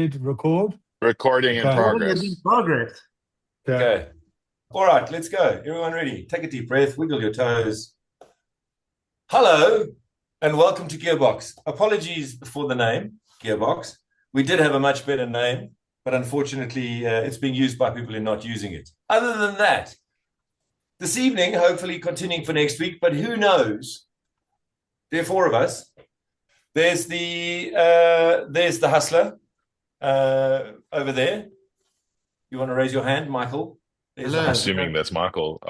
Hit record. Recording in Okay. progress. In progress. Okay. All right, let's go. Everyone ready? Take a deep breath, wiggle your toes. Hello, and welcome to Gearbox. Apologies for the name, Gearbox. We did have a much better name, but unfortunately, it's being used by people who are not using it. Other than that, this evening, hopefully continuing for next week, but who knows? There are four of us. There's the hustler over there. You want to raise your hand, Michael? I'm assuming that's Michael.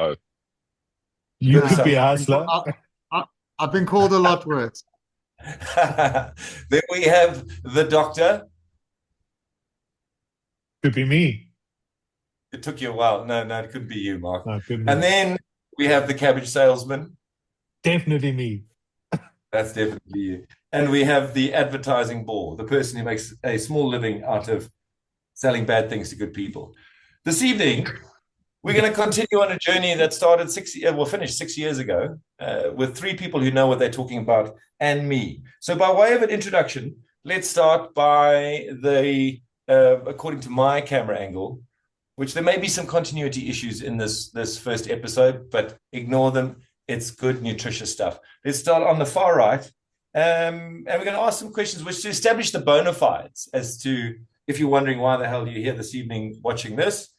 You could be a hustler. I've been called a lot worse. Then we have the doctor. Could be me. It took you a while. No, it couldn't be you, Mark. No, couldn't be. And then we have the cabbage salesman. Definitely me. That's definitely you. And we have the advertising bore, the person who makes a small living out of selling bad things to good people. This evening, we're going to continue on a journey that started finished 6 years ago with three people who know what they're talking about and me. So by way of an introduction, let's start by according to my camera angle, which there may be some continuity issues in this first episode, but ignore them. It's good, nutritious stuff. Let's start on the far right. And we're going to ask some questions which to establish the bona fides as to, if you're wondering why the hell you're here this evening watching this,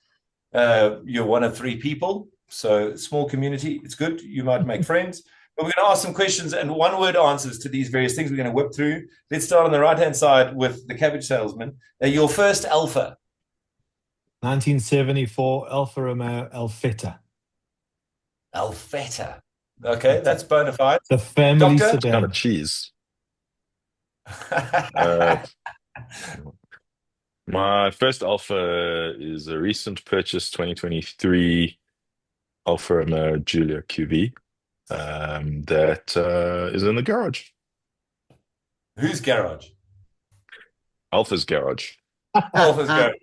you're one of three people. So small community, it's good. You might make friends. But we're going to ask some questions and one-word answers to these various things we're going to whip through. Let's start on the right-hand side with the cabbage salesman. Your first Alpha. 1974 Alfa Romeo Alfetta. Alfetta. Okay, that's bona fide. The family Doctor? sedan. Kind of cheese. My first Alpha is a recent purchase, 2023 Alfa Romeo Giulia QV. That is in the garage. Whose garage? Alpha's garage. Alpha's garage.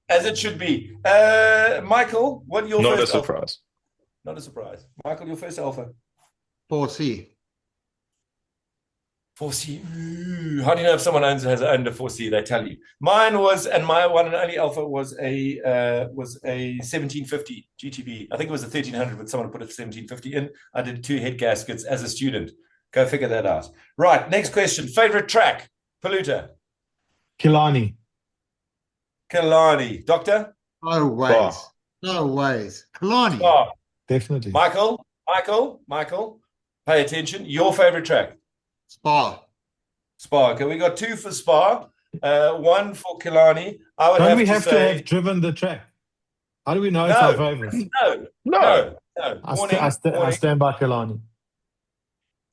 As it should be. Michael, what your Not first a Alpha? surprise. Not a surprise. Michael, your first Alpha? 4C. 4C. Ooh, how do you know if someone has owned a 4C? They tell you. Mine was, and my one and only Alpha was a 1750 GTB. I think it was a 1300, but someone put a 1750 in. I did 2 head gaskets as a student. Go figure that out. Right, next question. Favorite track? Polluter. Killarney. Killarney. Doctor? No ways. Spa. No ways. Kalani. Spa. Definitely. Michael, pay attention. Your favorite track? Spa. Spa. Okay, we got 2 for Spa, 1 for Killarney. I would Don't we to have say, to have driven the track? How do we know it's our favorite? No. I stand by Killarney.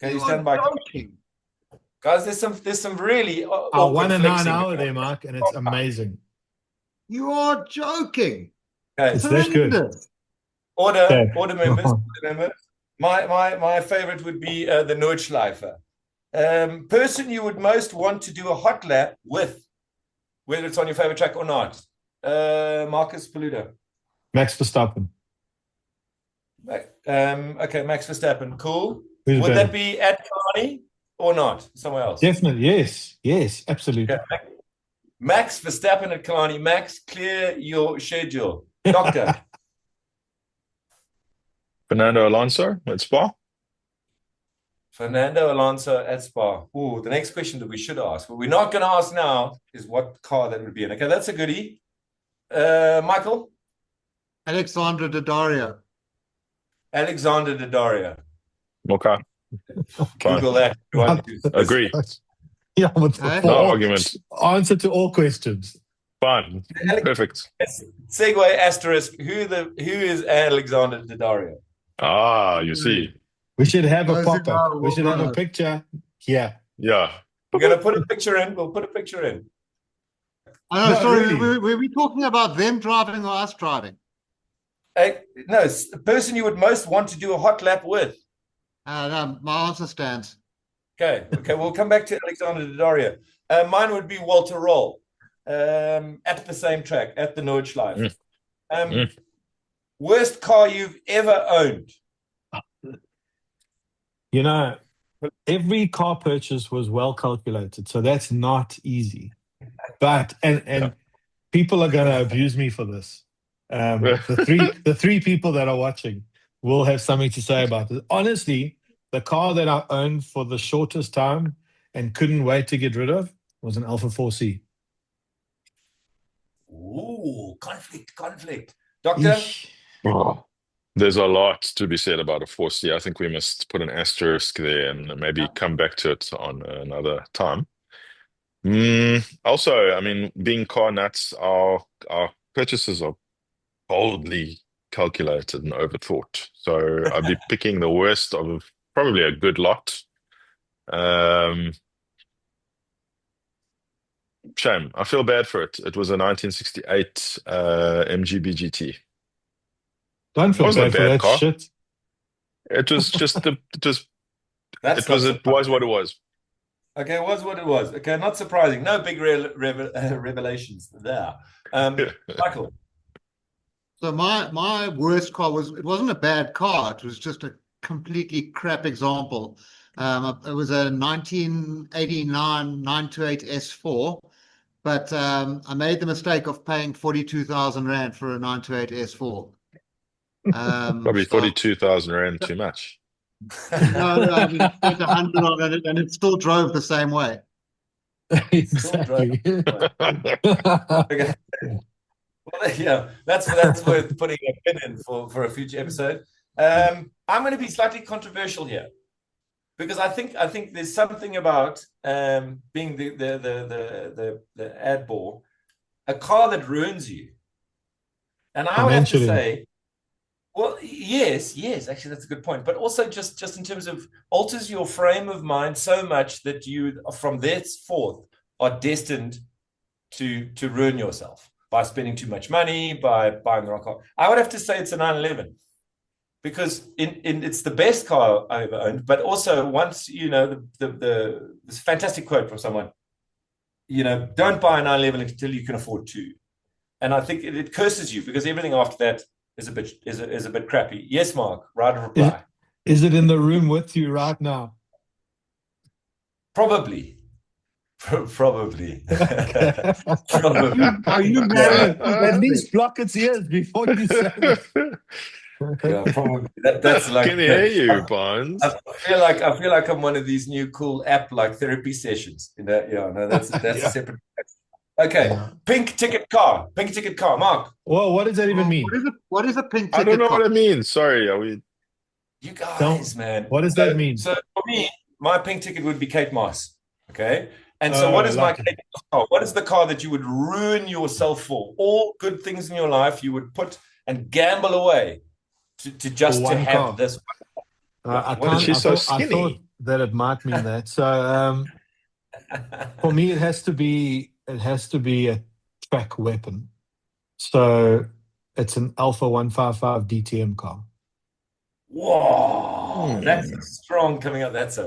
Okay, you You stand are by. joking. Guys, there's some really Our awkward 1 and 9 flexing. hour there, Mark, and it's amazing. You are joking. Okay, It's that good. Tremendous. order Okay. members. My favorite would be the Nordschleifer. Person you would most want to do a hot lap with, whether it's on your favorite track or not. Marcus Paluda. Max Verstappen. Okay, Max Verstappen. Cool. Who's Would better? that be at Carney or not? Somewhere else? Definitely. Yes, absolutely. Okay. Max Verstappen at Kalani. Max, clear your schedule. Doctor. Fernando Alonso at Spa. Fernando Alonso at Spa. Ooh, the next question that we should ask, what we're not going to ask now, is what car that would be in. Okay, that's a goodie. Michael? Alexandra Daddario. Alexander Daddario. Okay. Fine. Google that. Agree. Yeah, with Eh? No argument. Answer to all questions. Fine. Perfect. Segue asterisk. Who is Alexander Daddario? Ah, you see. We should have a Those who pop-up. know We should will have a know. picture. Yeah. Yeah. We're going to put a picture in. We'll put a picture in. I know, No, sorry, really. were we talking about them driving or us driving? No, it's the person you would most want to do a hot lap with. No, my answer stands. Okay, we'll come back to Alexander Daddario. Mine would be Walter Roll at the same track, at the Nordschleife. Worst car you've ever owned? You know, every car purchase was well calculated, so that's not easy. But and people are gonna abuse me for this. The three people that are watching will have something to say about this. Honestly, the car that I owned for the shortest time and couldn't wait to get rid of was an Alpha 4C. Ooh, conflict. Doctor? Eesh. Oh, there's a lot to be said about a 4C. I think we must put an asterisk there and maybe come back to it on another time. Also, I mean, being car nuts, our purchases are boldly calculated and overthought. So I'd be picking the worst of probably a good lot. Shame. I feel bad for it. It was a 1968 MGB GT. Don't feel Wasn't a bad for bad that car. shit. It was just That's it was what it was. Okay, it was what it was. Okay, not surprising. No big revelations there. Michael. So my worst car it wasn't a bad car. It was just a completely crap example. It was a 1989 928 S4, but I made the mistake of paying 42,000 Rand for a 928 S4. Probably So 42,000 Rand too much. no, I mean, I spent 100 on it, and it still drove the same way. Exactly. Okay. Well, yeah, that's worth putting a pin in for a future episode. I'm going to be slightly controversial here because I think there's something about being the ad ball, a car that ruins you. And I would have to say, well, yes, actually that's a good point. But also just in terms of alters your frame of mind so much that you from thenceforth are destined to ruin yourself by spending too much money, by buying the wrong car. I would have to say it's a 911 because it's the best car I ever owned. But also once, you know, this fantastic quote from someone, you know, don't buy a 911 until you can afford two. And I think it curses you because everything after that is a bit crappy. Yes, Mark, right of reply. Is it in the room with you right now? Probably. Probably. Probably. Are you married? At least block its ears before you say it. Yeah, probably. That's like. Can hear you, Barnes. I feel like I'm one of these new cool app like therapy sessions. You know, yeah, no, that's Yeah. a separate. Okay, Yeah. pink ticket car, Mark. Well, what does that even mean? What is a pink ticket I don't know car? what it means. Sorry, are we? You guys, man. What does that mean? So for me, my pink ticket would be Kate Moss. Okay. And so what is my Kate Moss car? What is the car that you would ruin yourself for? All good things in your life you would put and gamble away to have this. She's so I skinny. thought that it might mean that. So for me, it has to be a track weapon. So it's an Alpha 155 DTM car. Whoa, that's strong coming up. That's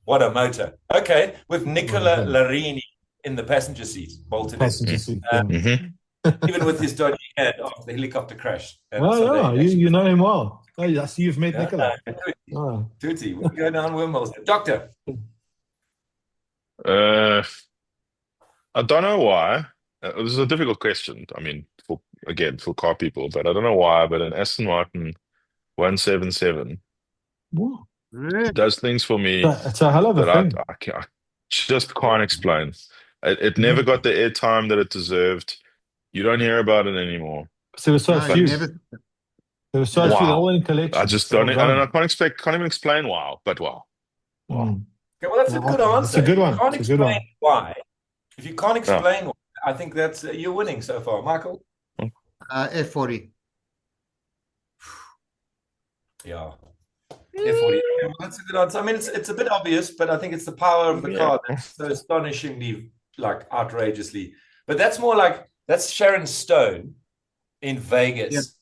what a motor. Okay, with Nicola Larini in the passenger seat, bolted passenger seat. Even with his dodgy head after the helicopter crash. Oh, yeah, you know him well. Oh, I see you've met Nicola. Tutti, we go down wormholes. Doctor. I don't know why. This is a difficult question. I mean, for car people, but I don't know why. But an Aston Martin 177 does things for me. It's a hell of a thing. I just can't explain. It never got the airtime that it deserved. You don't hear about it anymore. There were so few. There were so few all in collection. I just don't. I can't even explain wow. But wow. Okay, well, that's a good answer. It's a good one. If you can't explain why, if you can't explain why, I think that's you're winning so far, Michael. F40. Yeah. F40. Well, that's a good answer. I mean, it's a bit obvious, but I think it's the power of the car that's so astonishingly, like, outrageously. But that's more like that's Sharon Stone in Vegas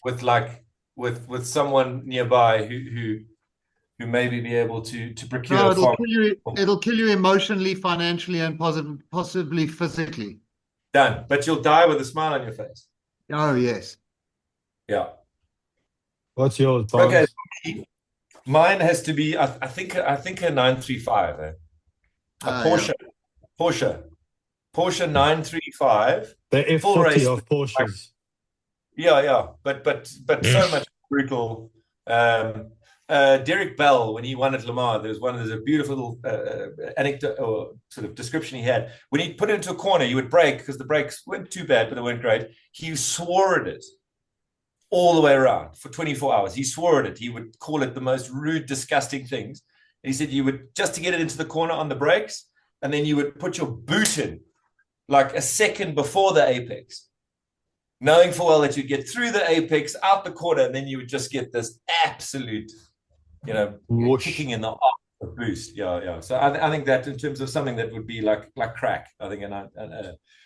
with someone nearby who maybe be able to procure. No, it'll kill you emotionally, financially, and possibly physically. Done. But you'll die with a smile on your face. Oh yes. Yeah. What's yours, Bob? Okay. Mine has to be, I think a 935. A Porsche Porsche 935, The full F40 race. of Porsches. Yeah, but so much brutal. Derek Bell, when he won at Le Mans, there's a beautiful anecdote or sort of description he had. When he put it into a corner, you would brake because the brakes weren't too bad, but they weren't great. He swore at it all the way around for 24 hours. He swore at it. He would call it the most rude, disgusting things. And he said you would just to get it into the corner on the brakes, and then you would put your boot in like a second before the apex, knowing full well that you'd get through the apex, out the corner, and then you would just get this absolute, Whoosh. kicking in the arm boost. Yeah. So I think that in terms of something that would be like crack, I think a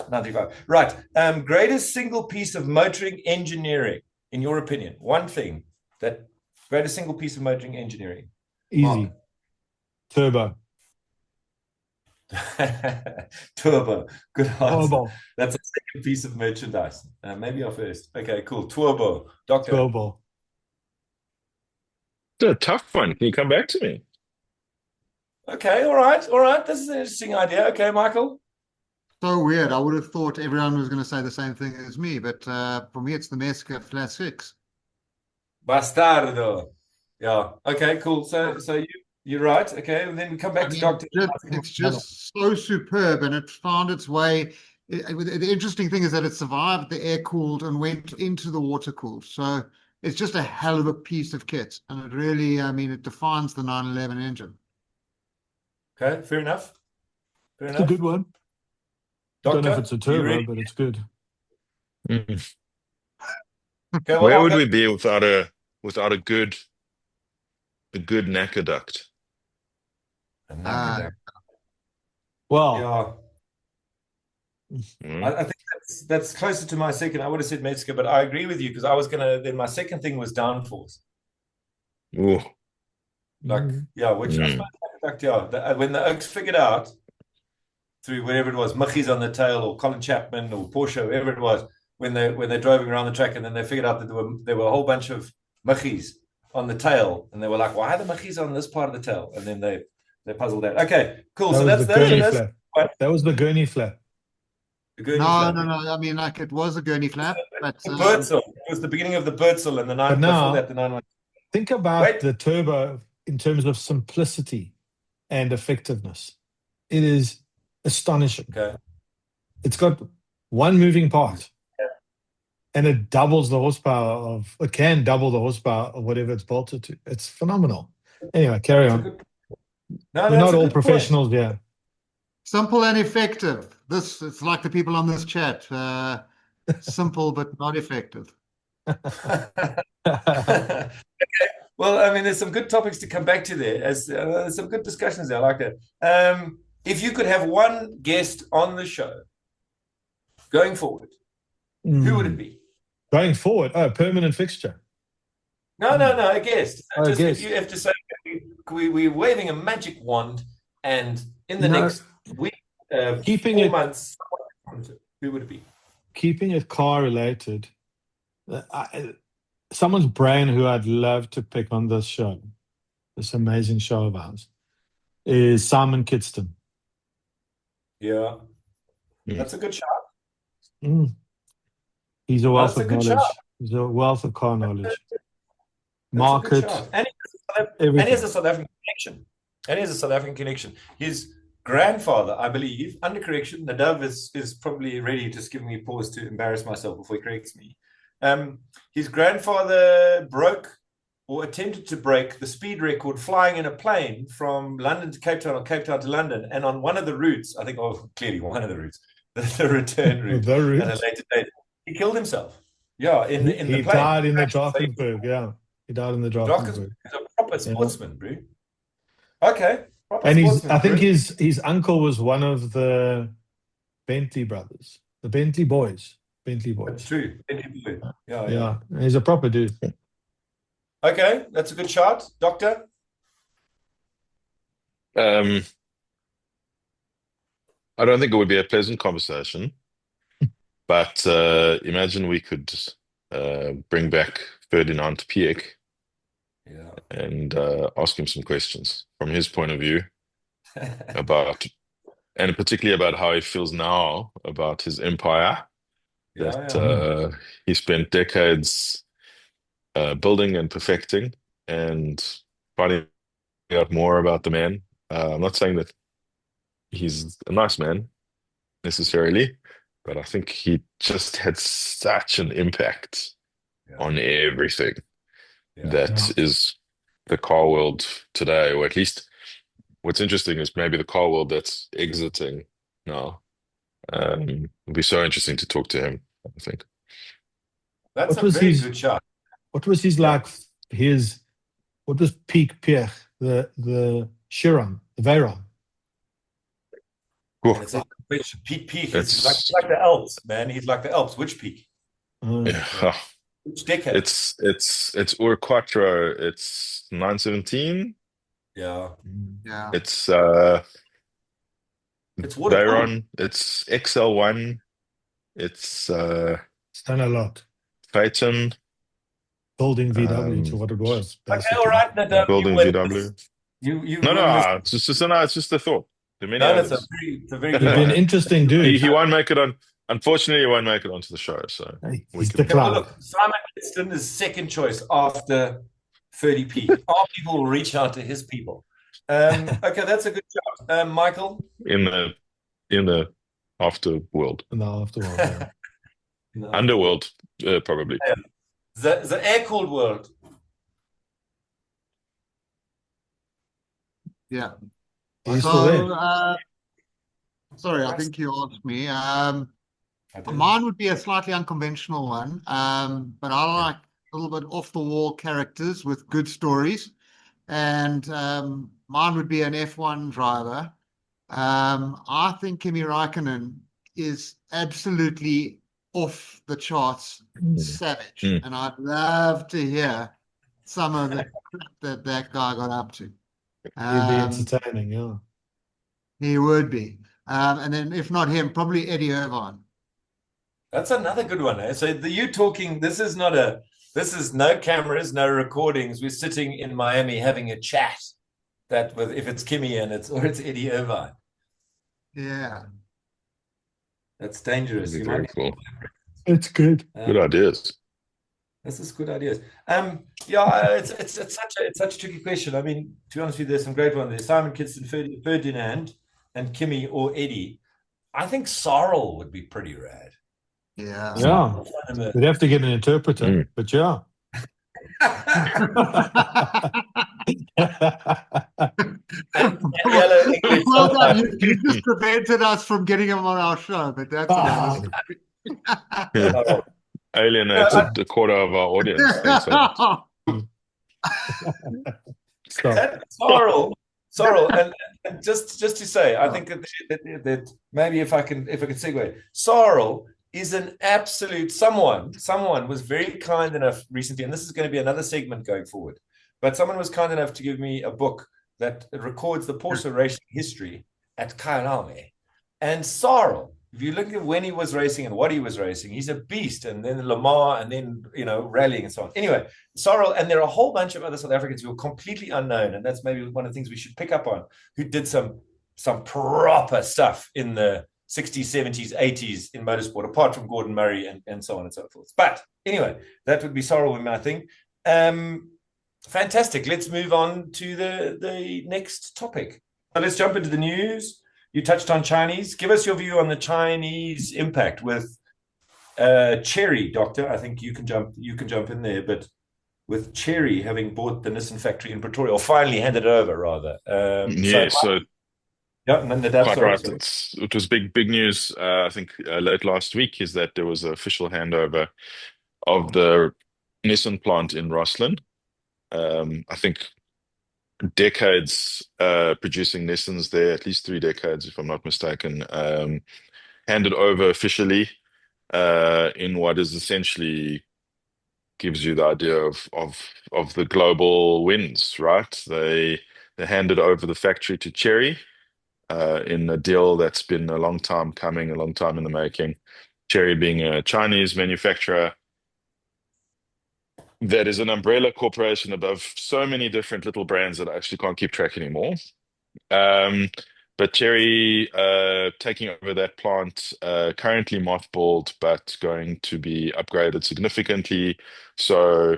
95. Right. Greatest single piece of motoring engineering, in your opinion, one thing that greatest single piece of motoring engineering. Easy. Mark. Turbo. Turbo. Good answer. Turbo. That's a second piece of merchandise. Maybe our first. Okay, cool. Turbo. Doctor. Turbo. It's a tough one. Can you come back to me? Okay, all right. This is an interesting idea. Okay, Michael. So weird. I would have thought everyone was going to say the same thing as me, but for me, it's the Nesca Flat 6. Bastardo. Yeah. Okay, cool. So you're right. Okay, and then we come back to Doctor. It's just so superb, and it found its way. The interesting thing is that it survived the air cooled and went into the water cooled. So it's just a hell of a piece of kit, and it really, it defines the 911 engine. Okay, fair enough. It's a good one. Doctor, I don't know if it's a turbo, but it's good. Okay, well, where would we be without a good knacker duct? Well, yeah. I think that's closer to my second. I would have said Metzger, but I agree with you because I was then my second thing was downforce. Ooh. Which I suppose, when the Oaks figured out through wherever it was, Michi's on the tail or Colin Chapman or Porsche, whoever it was, when they're driving around the track, and then they figured out that there were a whole bunch of Michi's on the tail, and they were like, why are the Michi's on this part of the tail? And then they puzzled out. Okay, cool. So that's that was the gurney flap. No. It was a gurney flap, but the Bertzel. It was the beginning of the Bertzel, and the 911. Think about the turbo in terms of simplicity and effectiveness. It is astonishing. Okay. It's got one moving part, and it doubles the horsepower it can double the horsepower of whatever it's bolted to. It's phenomenal. Anyway, carry on. We're not all professionals, yeah. Simple and effective. It's like the people on this chat. Simple but not effective. Okay. Well, there's some good topics to come back to there. There's some good discussions there. I like that. If you could have one guest on the show going forward, who would it be? Going forward? Oh, permanent fixture. No, a guest. A guest. If you have to say, we're waving a magic wand, and in the next week, 4 months, who would it be? Keeping it car related, someone's brain who I'd love to pick on this show, this amazing show of ours, is Simon Kidston. Yeah. That's a good shot. He's a wealth of knowledge. He's a wealth of car knowledge. Market. And he has a South African connection. His grandfather, I believe, under correction, the dove is probably ready, just giving me a pause to embarrass myself before he corrects me. His grandfather broke or attempted to break the speed record flying in a plane from London to Cape Town or Cape Town to London. And on one of the routes, I think, clearly one of the routes, the return route at a later date, he killed himself. Yeah, in the plane. He died in the Drakensberg, yeah. He died in the Drakensberg. He's a proper sportsman, bro. Okay. And I think his uncle was one of the Bentley brothers, the Bentley boys. That's true. Yeah. He's a proper dude. Okay, that's a good shot. Doctor? I don't think it would be a pleasant conversation, but imagine we could bring back Ferdinand Piëch and ask him some questions from his point of view about and particularly about how he feels now about his empire that he spent decades building and perfecting and finding out more about the man. I'm not saying that he's a nice man necessarily, but I think he just had such an impact on everything that is the car world today, or at least what's interesting is maybe the car world that's exiting now. It'll be so interesting to talk to him, I think. That's What a was very his good shot. what was his Yeah. like his what was peak Pierre, the Chiron, the Veyron? And it's a question. Peak. He's It's like the Alps, man. He's like the Alps. Which peak? yeah. Which decade? It's Ur Quattro. It's 917. Yeah. Yeah. It's It's waterproof. Veyron. It's XL1. It's It's done a lot. Phaeton. Building VW to what it was, Okay, basically. all right, Nadab, Building you win VW. this. You No, win this. it's just a thought. There are many No, it's others. a very good He'd be an one. interesting dude. He won't make it on. Unfortunately, he won't make it onto the show. So He's can. the Okay, well, clown. look, Simon Kidston is second choice after 30p. Our people will reach out to his people. Okay, that's a good job. Michael? in the afterworld, In the afterworld, yeah. No. underworld, probably. The air-cooled world. Yeah. He's still there. So, sorry, I think you asked me. I did. Mine would be a slightly unconventional one, but I like a little bit off the wall characters with good stories. And mine would be an F1 driver. I think Kimi Raikkonen is absolutely off the charts, savage. Mm. And I'd love to hear some of the crap that guy got up to. He'd be entertaining, yeah. He would be. And then if not him, probably Eddie Irvine. That's another good one. Eh? So you talking, this is no cameras, no recordings. We're sitting in Miami having a chat that with if it's Kimi and it's Eddie Irvine. Yeah. That's dangerous. That'd be You very might cool. It's good. Good ideas. This is good ideas. Yeah, it's such a tricky question. I mean, to be honest with you, there's some great ones there. Simon Kidston, Ferdinand, and Kimi or Eddie. I think Sorrel would be pretty rad. Yeah. Yeah. We'd have to get an interpreter, but yeah. Well done. You just prevented us from getting him on our show, but that's Alienated a quarter of our audience. Thanks, Sorrel, and just to say, I think that maybe if I can segue, Sorrel is an absolute someone was very kind enough recently, and this is going to be another segment going forward, but someone was kind enough to give me a book that records the Porsche racing history at Kyalami. And Sorrel, if you look at when he was racing and what he was racing, he's a beast. And then Le Mans, and then rallying and so on. Anyway, Sorrel, and there are a whole bunch of other South Africans who are completely unknown, and that's maybe one of the things we should pick up on, who did some proper stuff in the 60s, 70s, 80s in motorsport, apart from Gordon Murray and so on and so forth. But anyway, that would be Sorrel, I think. Fantastic. Let's move on to the next topic. So let's jump into the news. You touched on Chinese. Give us your view on the Chinese impact with Chery, Doctor. I think you can jump in there, but with Chery having bought the Nissan factory in Pretoria, or finally handed it over, rather. Quite right. It was big news. I think late last week is that there was an official handover of the Nissan plant in Rosslyn. I think decades producing Nissans there, at least 3 decades, if I'm not mistaken, handed over officially in what is essentially gives you the idea of the global wins, right? They handed over the factory to Chery in a deal that's been a long time coming, a long time in the making. Chery being a Chinese manufacturer that is an umbrella corporation above so many different little brands that I actually can't keep track anymore. But But Chery taking over that plant, currently mothballed, but going to be upgraded significantly. So I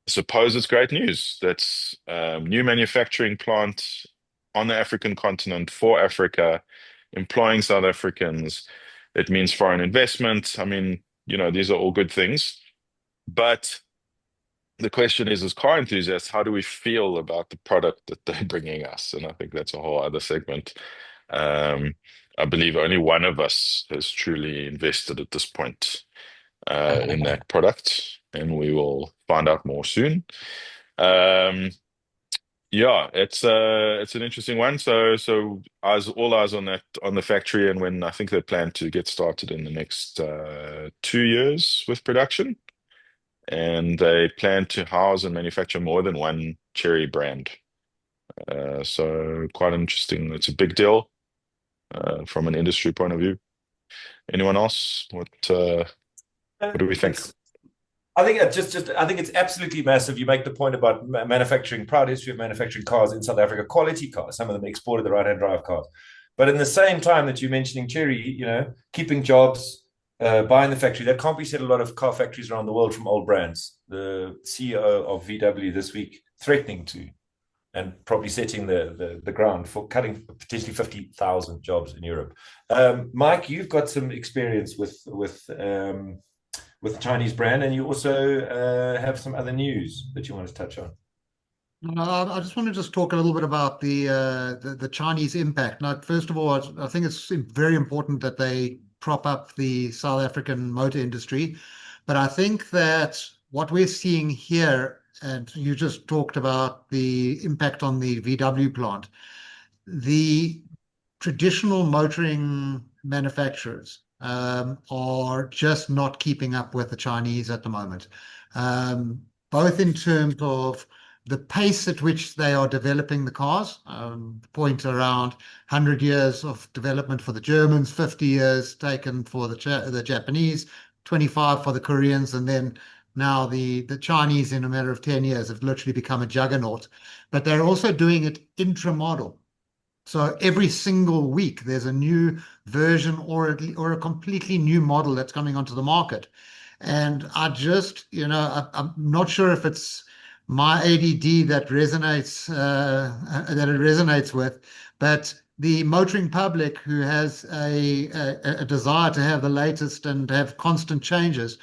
suppose it's great news. That's new manufacturing plant on the African continent for Africa, employing South Africans. It means foreign investment. I mean, these are all good things. But the question is, as car enthusiasts, how do we feel about the product that they're bringing us? And I think that's a whole other segment. I believe only one of us has truly invested at this point in that product, and we will find out more soon. Yeah, it's an interesting one. So all eyes on the factory, and when I think they plan to get started in the next 2 years with production, and they plan to house and manufacture more than one Chery brand. So quite interesting. It's a big deal from an industry point of view. Anyone else? What do we think? I think I think it's absolutely massive. You make the point about manufacturing, proud history of manufacturing cars in South Africa, quality cars. Some of them exported the right-hand drive cars. But in the same time that you're mentioning Chery, keeping jobs, buying the factory, that can't be said a lot of car factories around the world from old brands. The CEO of VW this week threatening to, and probably setting the ground for cutting potentially 50,000 jobs in Europe. Mike, you've got some experience with the Chinese brand, and you also have some other news that you want to touch on. I just want to talk a little bit about the Chinese impact. Now, first of all, I think it's very important that they prop up the South African motor industry. But I think that what we're seeing here, and you just talked about the impact on the VW plant, the traditional motoring manufacturers are just not keeping up with the Chinese at the moment, both in terms of the pace at which they are developing the cars. Point around 100 years of development for the Germans, 50 years taken for the Japanese, 25 for the Koreans, and then now the Chinese in a matter of 10 years have literally become a juggernaut. But they're also doing it intra-model. So every single week there's a new version or a completely new model that's coming onto the market. And I just, I'm not sure if it's my ADD that it resonates with, but the motoring public who has a desire to have the latest and have constant changes,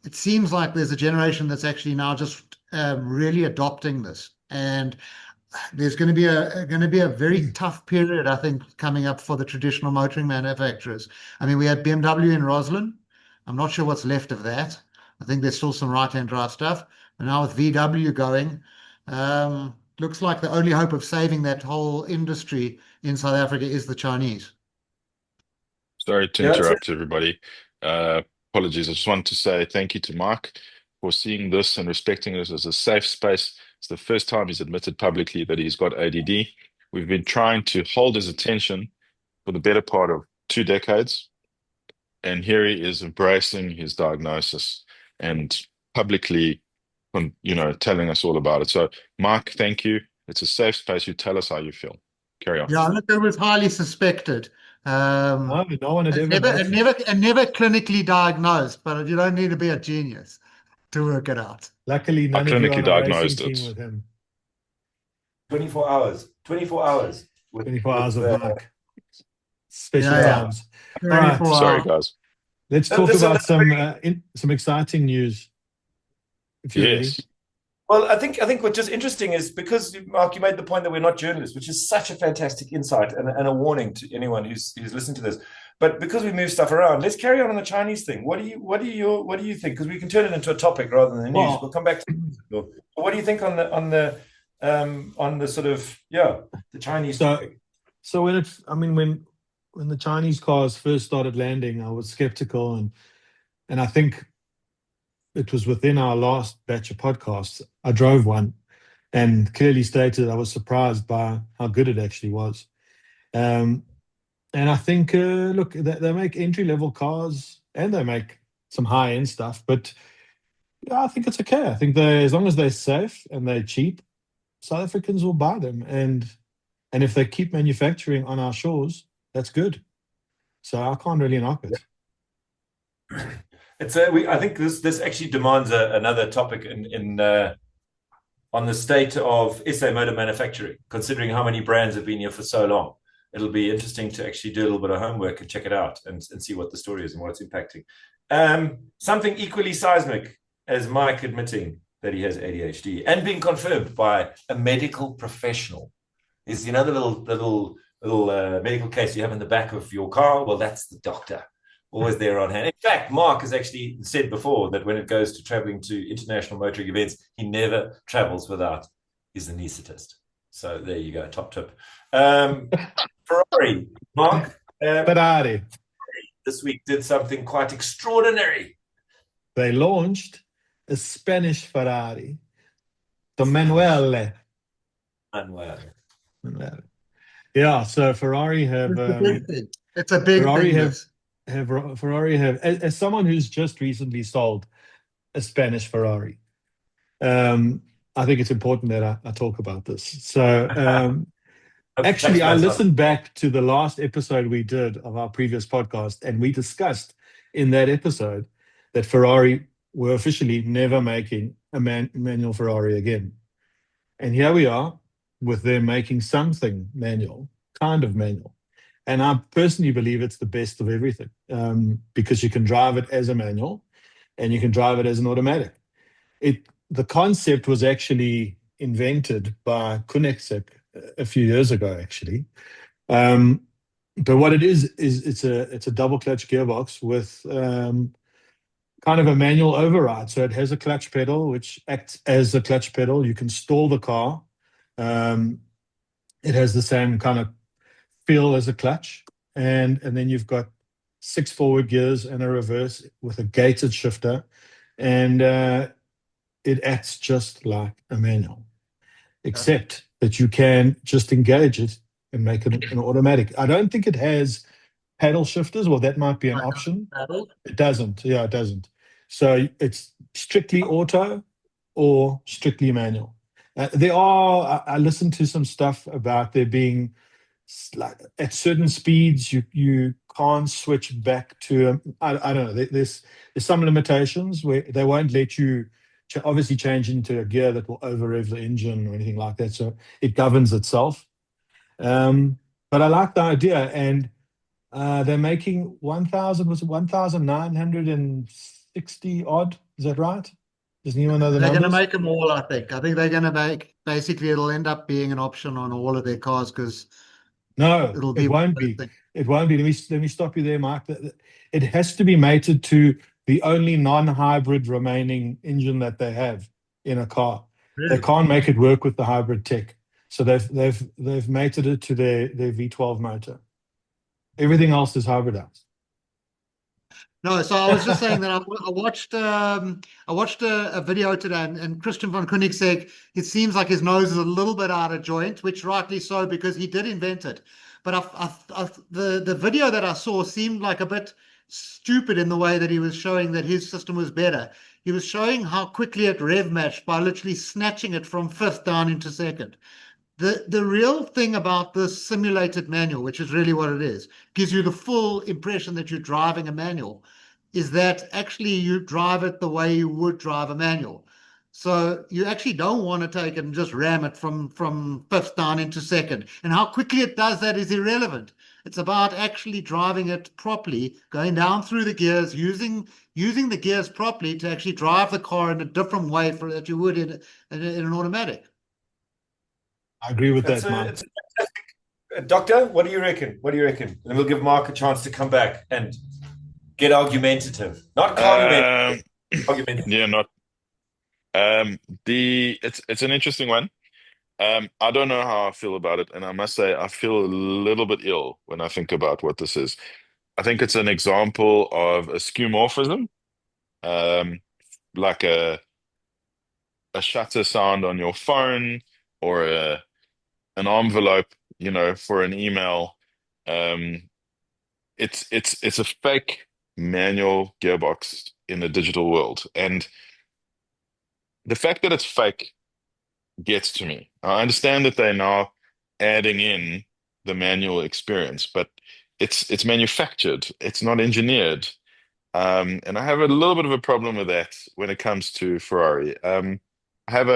it seems like there's a generation that's actually now just really adopting this. And there's going to be a very tough period, I think, coming up for the traditional motoring manufacturers. I mean, we had BMW in Roslin. I'm not sure what's left of that. I think there's still some right-hand drive stuff. And now with VW going, looks like the only hope of saving that whole industry in South Africa is the Chinese. Sorry to interrupt everybody. Apologies. I just want to say thank you to Mark for seeing this and respecting this as a safe space. It's the first time he's admitted publicly that he's got ADD. We've been trying to hold his attention for the better part of 2 decades. And here he is embracing his diagnosis and publicly, telling us all about it. So, Mark, thank you. It's a safe space. You tell us how you feel. Carry on. Yeah, look, it was highly suspected. No one had never clinically diagnosed, but you don't need to be a genius to work it out. Luckily, none of you are on a racing team with him. 24 hours. 24 hours. 24 hours of Mark. Special times. All right. Sorry, guys. Let's talk about some exciting news. If you're ready. Well, I think what's just interesting is because, Mark, you made the point that we're not journalists, which is such a fantastic insight and a warning to anyone who's listened to this. But because we move stuff around, let's carry on the Chinese thing. What do you think? Because we can turn it into a topic rather than the news. We'll come back to it. What do you think on the sort of the Chinese topic? So when the Chinese cars first started landing, I was skeptical, and I think it was within our last batch of podcasts. I drove one and clearly stated I was surprised by how good it actually was. And I think, look, they make entry-level cars and they make some high-end stuff, but I think it's okay. I think as long as they're safe and they're cheap, South Africans will buy them. And And if they keep manufacturing on our shores, that's good. So I can't really knock it. I think this actually demands another topic on the state of SA motor manufacturing, considering how many brands have been here for so long. It'll be interesting to actually do a little bit of homework and check it out and see what the story is and what it's impacting. Something equally seismic as Mike admitting that he has ADHD and being confirmed by a medical professional is, the little medical case you have in the back of your car. Well, that's the doctor, always there on hand. In fact, Mark has actually said before that when it goes to traveling to international motoring events, he never travels without his anaesthetist. So there you go, top tip. Ferrari, Mark. Ferrari. This week did something quite extraordinary. They launched a Spanish Ferrari, the Manuele. Yeah, so Ferrari have it's a big Ferrari thing. Ferrari have as someone who's just recently sold a Spanish Ferrari, I think it's important that I talk about this. So actually, I listened back to the last episode we did of our previous podcast, and we discussed in that episode that Ferrari were officially never making a manual Ferrari again. And here we are with them making something manual, kind of manual. And I personally believe it's the best of everything, because you can drive it as a manual and you can drive it as an automatic. The concept was actually invented by Koenigsegg a few years ago, actually. But what it is it's a double clutch gearbox with kind of a manual override. So it has a clutch pedal, which acts as a clutch pedal. You can stall the car. It has the same kind of feel as a clutch. And then you've got 6 forward gears and a reverse with a gated shifter. And it acts just like a manual, except that you can just engage it and make it an automatic. I don't think it has paddle shifters. Well, that might be an option. It doesn't. Yeah, it doesn't. So it's strictly auto or strictly manual. I listened to some stuff about there being, like, at certain speeds you can't switch back to I don't know. There's some limitations where they won't let you obviously change into a gear that will over rev the engine or anything like that. So it governs itself. But I like the idea, and they're making 1,960 odd. Is that right? Does anyone know the They're numbers? going to make them all, I think. I think they're going to make, basically, it'll end up being an option on all of their cars because No, it'll be it won't be. It won't be. Let me stop you there, Mark. It has to be mated to the only non-hybrid remaining engine that they have in a car. Really? They can't make it work with the hybrid tech. So they've mated it to their V12 motor. Everything else is hybridized. No, so I was just saying that I watched a video today, and Christian von Koenigsegg, it seems like his nose is a little bit out of joint, which rightly so because he did invent it. But the video that I saw seemed like a bit stupid in the way that he was showing that his system was better. He was showing how quickly it rev matched by literally snatching it from fifth down into second. The real thing about this simulated manual, which is really what it is, gives you the full impression that you're driving a manual, is that actually you drive it the way you would drive a manual. So you actually don't want to take it and just ram it from fifth down into second. And how quickly it does that is irrelevant. It's about actually driving it properly, going down through the gears, using the gears properly to actually drive the car in a different way that you would in an automatic. I agree with that, Mark. Doctor, what do you reckon? What do you reckon? And we'll give Mark a chance to come back and get argumentative, not argumentative. Yeah, not. It's an interesting one. I don't know how I feel about it, and I must say I feel a little bit ill when I think about what this is. I think it's an example of a skeuomorphism, like a shutter sound on your phone or an envelope, for an email. It's a fake manual gearbox in a digital world, and the fact that it's fake gets to me. I understand that they're now adding in the manual experience, but it's manufactured. It's not engineered. And I have a little bit of a problem with that when it comes to Ferrari. I have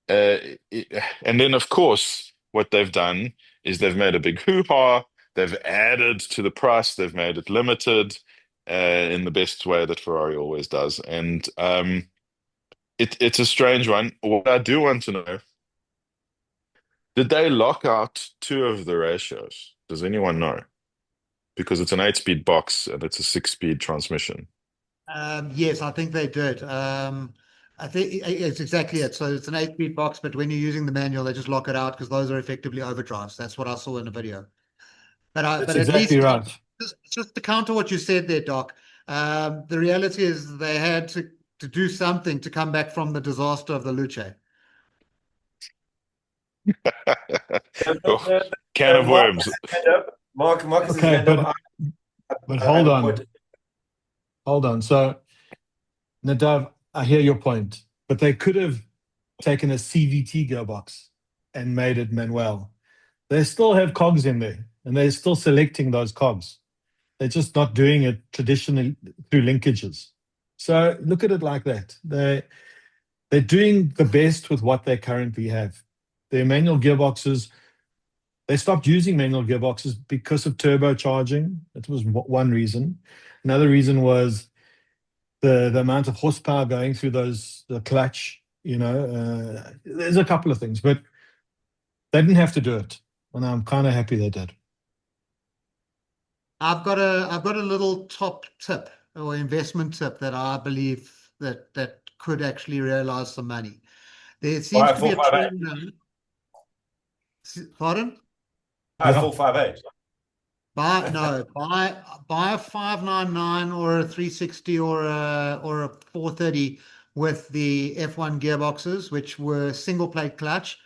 and then of course, what they've done is they've made a big hoo-ha. They've added to the price. They've made it limited, in the best way that Ferrari always does. And it's a strange one. What I do want to know, did they lock out two of the ratios? Does anyone know? Because it's an 8-speed box and it's a 6-speed transmission. Yes, I think they did. I think it's exactly it. So it's an 8-speed box, but when you're using the manual, they just lock it out because those are effectively overdrives. That's what I saw in the video. That's But at exactly least right. just to counter what you said there, Doc, the reality is they had to do something to come back from the disaster of the Luce. Oh, can of worms. Marcus has Okay, hand up. but I hold have a on. point. Hold on. So, Nadav, I hear your point, but they could have taken a CVT gearbox and made it manual. They still have cogs in there, and they're still selecting those cogs. They're just not doing it traditionally through linkages. So look at it like that. They're doing the best with what they currently have. Their manual gearboxes, they stopped using manual gearboxes because of turbocharging. That was one reason. Another reason was the amount of horsepower going through the clutch. There's a couple of things, but they didn't have to do it, and I'm kind of happy they did. I've got a little top tip or investment tip that I believe that could actually realize some money. There seems to be a 5458. trend now. Pardon? 5458. Buy a 599 or a 360 or a 430 with the F1 gearboxes, which were single plate clutch.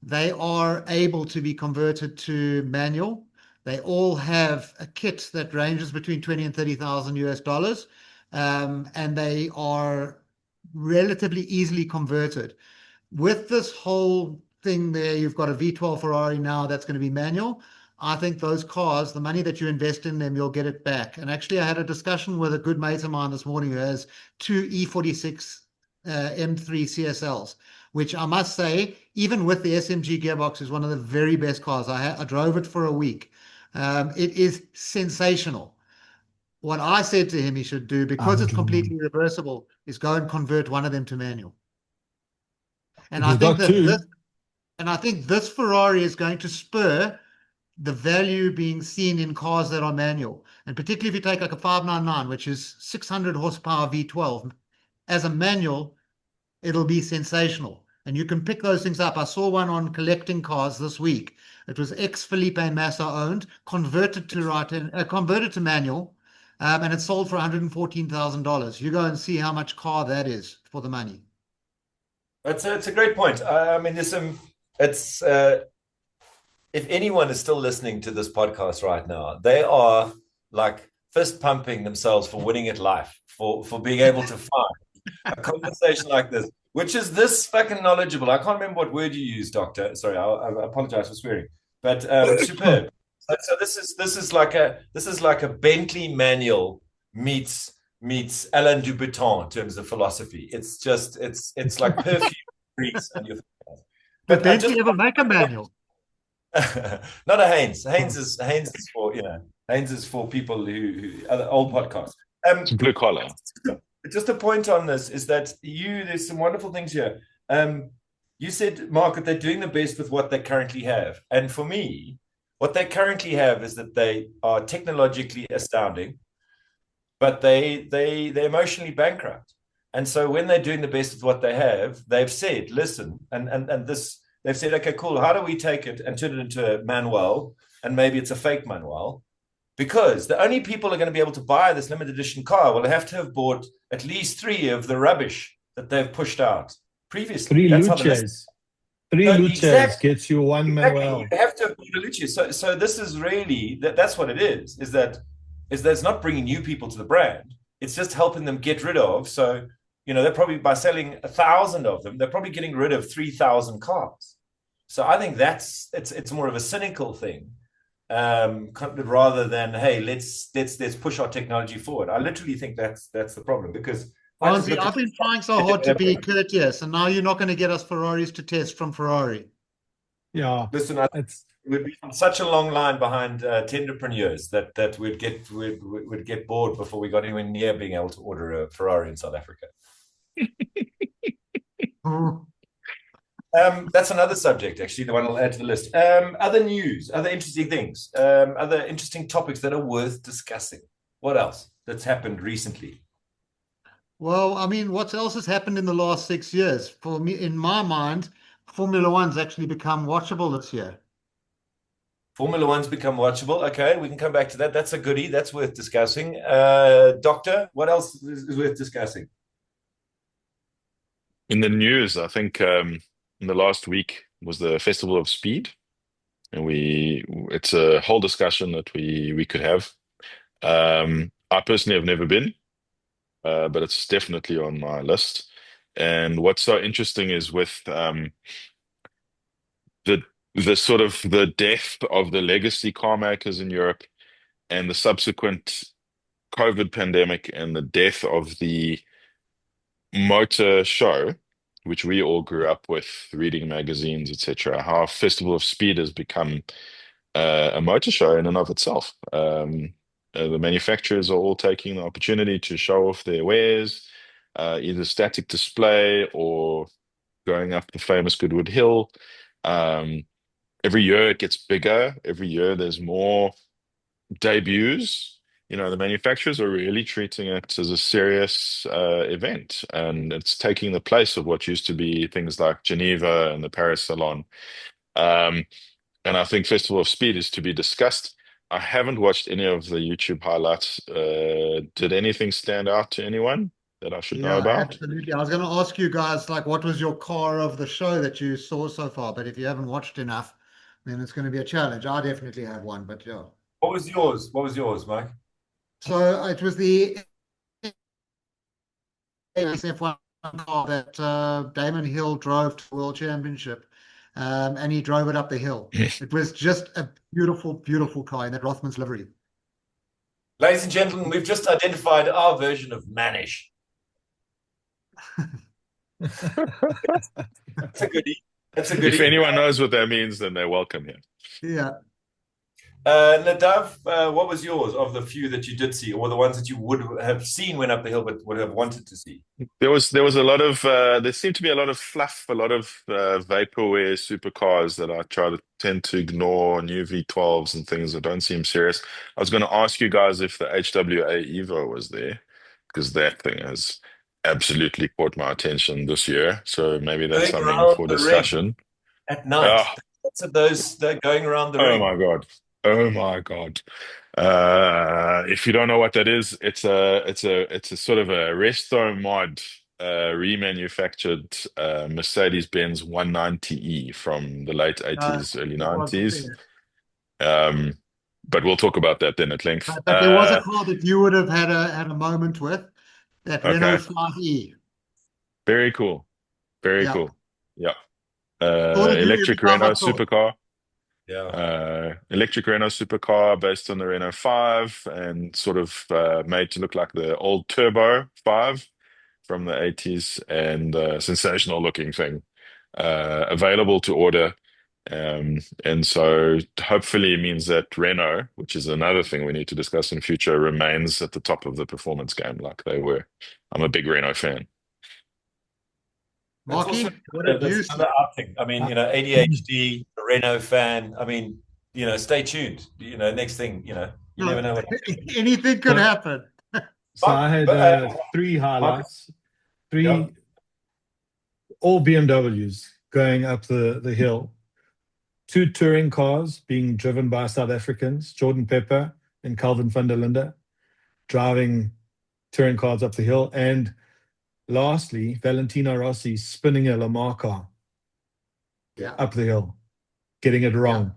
They are able to be converted to manual. They all have a kit that ranges between 20 and 30,000 US dollars, and they are relatively easily converted. With this whole thing there, you've got a V12 Ferrari now that's going to be manual. I think those cars, the money that you invest in them, you'll get it back. And actually, I had a discussion with a good mate of mine this morning who has two E46 M3 CSLs, which I must say, even with the SMG gearbox, is one of the very best cars. I drove it for a week. It is sensational. What I said to him he should do, because it's completely reversible, is go and convert one of them to manual. And I think this Ferrari is going to spur the value being seen in cars that are manual. And particularly if you take like a 599, which is 600 horsepower V12, as a manual, it'll be sensational. And you can pick those things up. I saw one on collecting cars this week. It was ex-Felipe Massa owned, converted to manual, and it sold for $114,000. You go and see how much car that is for the money. It's a great point. I mean, it's if anyone is still listening to this podcast right now, they are like fist pumping themselves for winning at life, for being able to find a conversation like this, which is this fucking knowledgeable. I can't remember what word you used, Doctor. Sorry, I apologize for swearing, but superb. So this is like a Bentley manual meets Alain Dubuton in terms of philosophy. It's like perfume freaks and your. But Bentley ever make a manual? Not a Haynes. Haynes is for Haynes is for people who other old podcasts. It's blue collar. Just a point on this is that there's some wonderful things here. You said, Mark, that they're doing the best with what they currently have, and for me, what they currently have is that they are technologically astounding, but they're emotionally bankrupt. And so when they're doing the best with what they have, they've said, listen, and this. They've said, okay, cool. How do we take it and turn it into a manual? And maybe it's a fake manual, because the only people who are going to be able to buy this limited edition car will have to have bought at least 3 of the rubbish that they've pushed out previously. 3 Luces. 3 Luces gets you one manual. You have to have bought a Luce. So this is really that's what it is. Is that it's not bringing new people to the brand. It's just helping them get rid of. So they're probably, by selling 1,000 of them, they're probably getting rid of 3,000 cars. So I think it's more of a cynical thing, rather than, hey, let's push our technology forward. I literally think that's the problem, because I just Honestly, look I've at been trying so hard to be courteous, and now you're not going to get us Ferraris to test from Ferrari. Yeah, listen, I it's we'd be on such a long line behind tenderpreneurs that we'd get bored before we got anywhere near being able to order a Ferrari in South Africa. That's another subject, actually, the one I'll add to the list. Other news, other interesting things, other interesting topics that are worth discussing. What else that's happened recently? Well, I mean, what else has happened in the last 6 years? For me, in my mind, Formula One's actually become watchable this year. Formula One's become watchable. Okay, we can come back to that. That's a goodie. That's worth discussing. Doctor, what else is worth discussing? In the news, I think in the last week was the Festival of Speed, and it's a whole discussion that we could have. I personally have never been, but it's definitely on my list. And what's so interesting is with the sort of the death of the legacy car makers in Europe and the subsequent COVID pandemic and the death of the motor show, which we all grew up with, reading magazines, etc. How Festival of Speed has become a motor show in and of itself. The manufacturers are all taking the opportunity to show off their wares, either static display or going up the famous Goodwood Hill. Every year it gets bigger. Every year there's more debuts. The manufacturers are really treating it as a serious event, and it's taking the place of what used to be things like Geneva and the Paris Salon. Um, and I think Festival of Speed is to be discussed. I haven't watched any of the YouTube highlights. Did anything stand out to anyone that I should know Yeah, about? absolutely. I was going to ask you guys, like, what was your car of the show that you saw so far? But if you haven't watched enough, then it's going to be a challenge. I definitely have one, but yeah. What was yours? What was yours, Mike? So it was the F1 car that Damon Hill drove to the World Championship, and he drove it up the hill. It was just a beautiful, beautiful car in that Rothmans livery. Ladies and gentlemen, we've just identified our version of mannish. That's a goodie. That's a goodie. If anyone knows what that means, then they're welcome here. Yeah. Nadav, what was yours of the few that you did see, or the ones that you would have seen went up the hill but would have wanted to see? There was a lot of there seemed to be a lot of fluff, a lot of vaporware supercars that I tend to ignore, new V12s and things that don't seem serious. I was going to ask you guys if the HWA Evo was there, because that thing has absolutely caught my attention this year. So maybe that's Going something around for the discussion. at night. Oh, Lots of those that are going around the oh ring. my God. Oh my God. If you don't know what that is, it's a sort of a resto mod, remanufactured Mercedes-Benz 190E from the late 80s, early That was 90s. But we'll talk about that then at length. but there was a car that you would have had a moment with, that Renault Okay. 5E. Very cool. Very Yeah. cool. Yeah. Thought of you every Electric time I Renault saw it. supercar. Yeah. Electric Renault supercar based on the Renault 5 and sort of made to look like the old Turbo 5 from the 80s, and sensational looking thing. Available to order. And so hopefully it means that Renault, which is another thing we need to discuss in future, remains at the top of the performance game like they were. I'm a big Renault fan. That's Marky, also what did you that's see? another outing. I mean, ADHD, a Renault fan. I mean, stay tuned. Next thing, you never know what. Anything could happen. So I had three highlights, Yeah. all BMWs going up the hill. Two touring cars being driven by South Africans, Jordan Pepper and Calvin van der Linde, driving touring cars up the hill. And lastly, Valentino Rossi spinning a Lamar car up the hill, getting it wrong,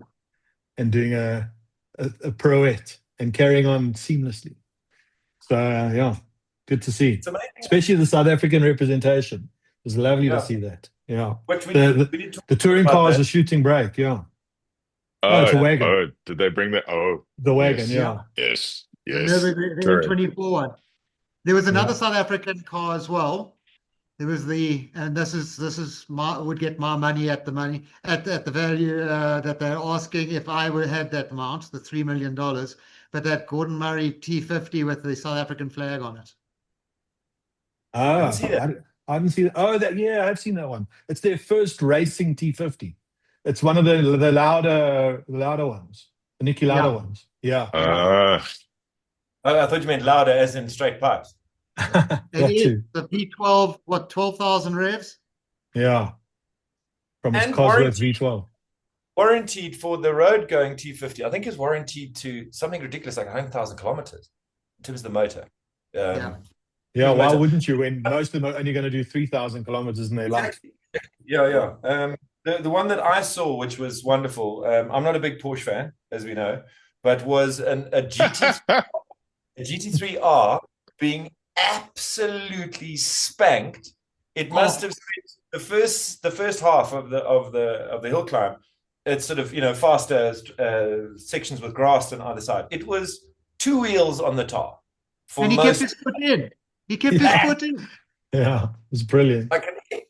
and doing a pirouette and carrying on seamlessly. So, yeah, good to see. It's amazing. Especially the South African representation. was lovely Yeah. to see that. Yeah. Which we The did talk the touring about car is that. a shooting brake. Yeah. Oh, it's a wagon. Oh, did they bring that? Oh, The wagon. yes. Yeah. Yes. And Yes. the M24 one. There was another Yeah. South African car as well. There was and this is would get my money at the value that they're asking if I would had that amount, the $3 million. But that Gordon Murray T50 with the South African flag on it. Ah, see that. I haven't seen it. Oh, yeah, I've seen that one. It's their first racing T50. It's one of the louder ones, the Nicky Lauda Yeah. ones. Yeah. I thought you meant louder as in straight pipes. That It is too. the V12, 12,000 revs? Yeah. From its And Cosworth V12. warranted for the road going T50. I think is warranted to something ridiculous like 100,000 kilometers in terms of the motor. Yeah, why wouldn't you when most of them are only going to do 3,000 kilometers in their life? Yeah. The one that I saw, which was wonderful, I'm not a big Porsche fan, as we know, but was a GT3R being absolutely spanked. It must have the first half of the hill climb. It's sort of faster sections with grass on either side. It was 2 wheels on the tar. And he kept his foot in. He kept his foot in. Yeah, it was brilliant.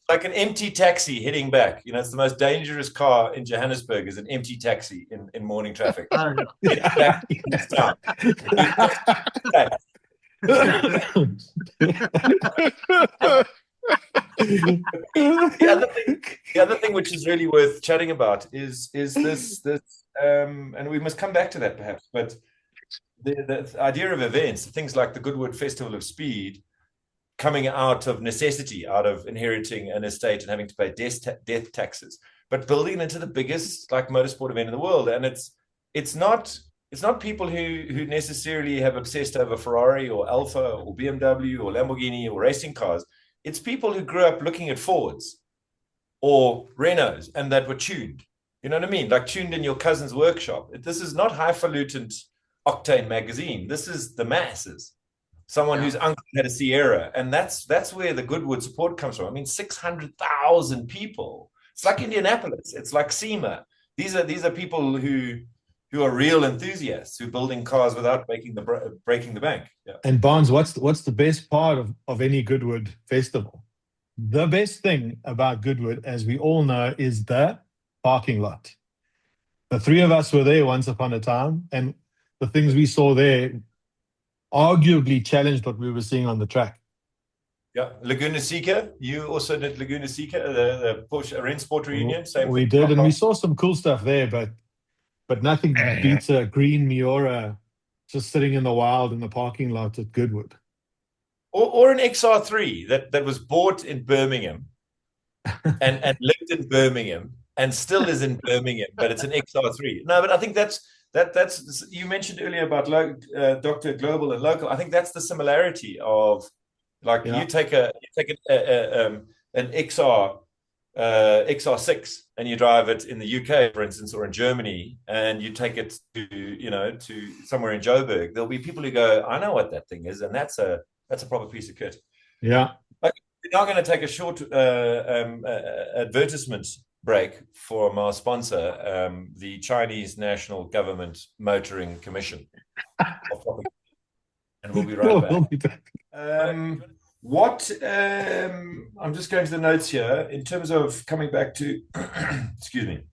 Like an empty taxi heading back. It's the most dangerous car in Johannesburg is an empty taxi in morning traffic. Oh, no. The other thing which is really worth chatting about is this and we must come back to that perhaps, but the idea of events, things like the Goodwood Festival of Speed, coming out of necessity, out of inheriting an estate and having to pay death taxes, but building it into the biggest motorsport event in the world. And it's not people who necessarily have obsessed over Ferrari or Alfa or BMW or Lamborghini or racing cars. It's people who grew up looking at Fords or Renaults and that were tuned. You know what I mean? Like tuned in your cousin's workshop. This is not highfalutin Octane magazine. This is the masses. Someone whose uncle had a Sierra, and that's where the Goodwood support comes from. I mean, 600,000 people. It's like Indianapolis. It's like SEMA. These are people who are real enthusiasts who are building cars without breaking the bank. Yeah. And Barnes, what's the best part of any Goodwood festival? The best thing about Goodwood, as we all know, is the parking lot. The three of us were there once upon a time, and the things we saw there arguably challenged what we were seeing on the track. Yeah, Laguna Seca. You also did Laguna Seca, the Porsche Rennsport reunion. Same we thing. did, and we saw some cool stuff there, but nothing beats a green Miura just sitting in the wild in the parking lot at Goodwood. Or an XR3 that was bought in Birmingham and lived in Birmingham and still is in Birmingham, but it's an XR3. No, but I think that's you mentioned earlier about Dr. Global and local. I think that's the similarity of you take an XR6 and you drive it in the UK, for instance, or in Germany, and you take it to somewhere in Joburg. There'll be people who go, I know what that thing is, and that's a proper piece of kit. Yeah. We're now going to take a short advertisement break from our sponsor, the Chinese National Government Motoring Commission. And we'll be right back. We'll be back. I'm just going to the notes here in terms of coming back to, excuse me,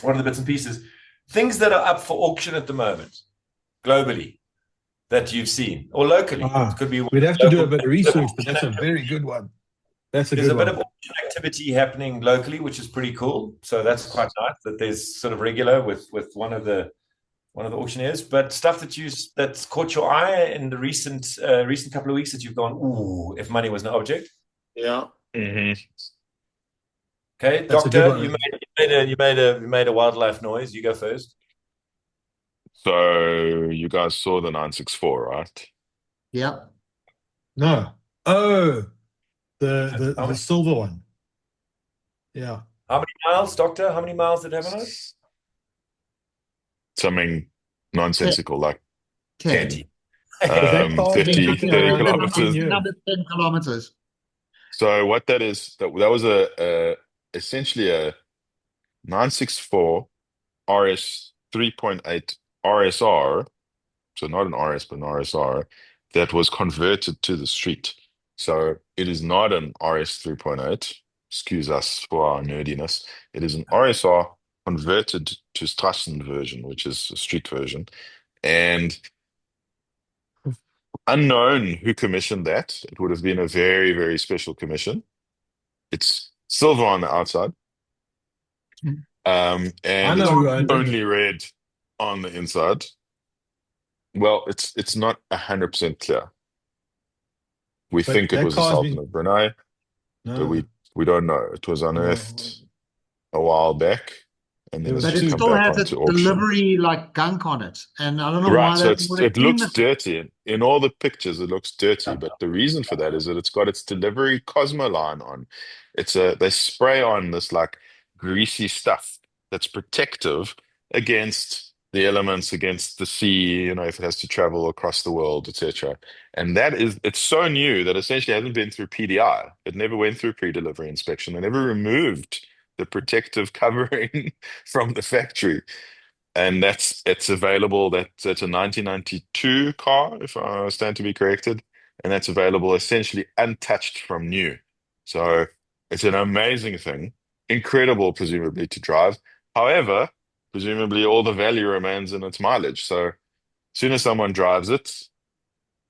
one of the bits and pieces, things that are up for auction at the moment, globally, that you've seen, or locally. It could be. We'd have to do a bit of research, but that's a very good one. There's a bit of auction activity happening locally, which is pretty cool. So that's quite nice that there's sort of regular with one of the auctioneers. But stuff that's caught your eye in the recent couple of weeks that you've gone, ooh, if money was no object. Yeah. Mm-hmm. Okay, That's Doctor, you made a wildlife noise. You go first. So you guys saw the 964, right? Yeah. No. Oh, the silver one. Yeah. How many miles, Doctor? How many miles did it have on it? Something nonsensical, like 10. 30 kilometers. Another 10 kilometers. So what that is, that was essentially a 964 RS 3.8 RSR, so not an RS but an RSR, that was converted to the street. So it is not an RS 3.8. Excuse us for our nerdiness. It is an RSR converted to Strassen version, which is a street version. And unknown who commissioned that. It would have been a very, very special commission. It's silver on the outside. I And know it's who owned only it. red on the inside. Well, it's not 100% clear. We But think it that was the car's Sultan been of Brunei, but no. we don't know. It was Well, unearthed a while back, and there then was it's But just it two. come still back has a onto auction. delivery like gunk on it. And I don't know Right, why so that would have it been looks the dirty. In all the pictures, it looks dirty, but the reason for that is that it's got its delivery Cosmo line on. They spray on this like greasy stuff that's protective against the elements, against the sea, if it has to travel across the world, etc. And it's so new that essentially hasn't been through PDI. It never went through pre-delivery inspection. They never removed the protective covering from the factory. And it's available. That's a 1992 car, if I stand to be corrected, and that's available essentially untouched from new. So it's an amazing thing, incredible, presumably to drive. However, presumably all the value remains in its mileage. So as soon as someone drives it,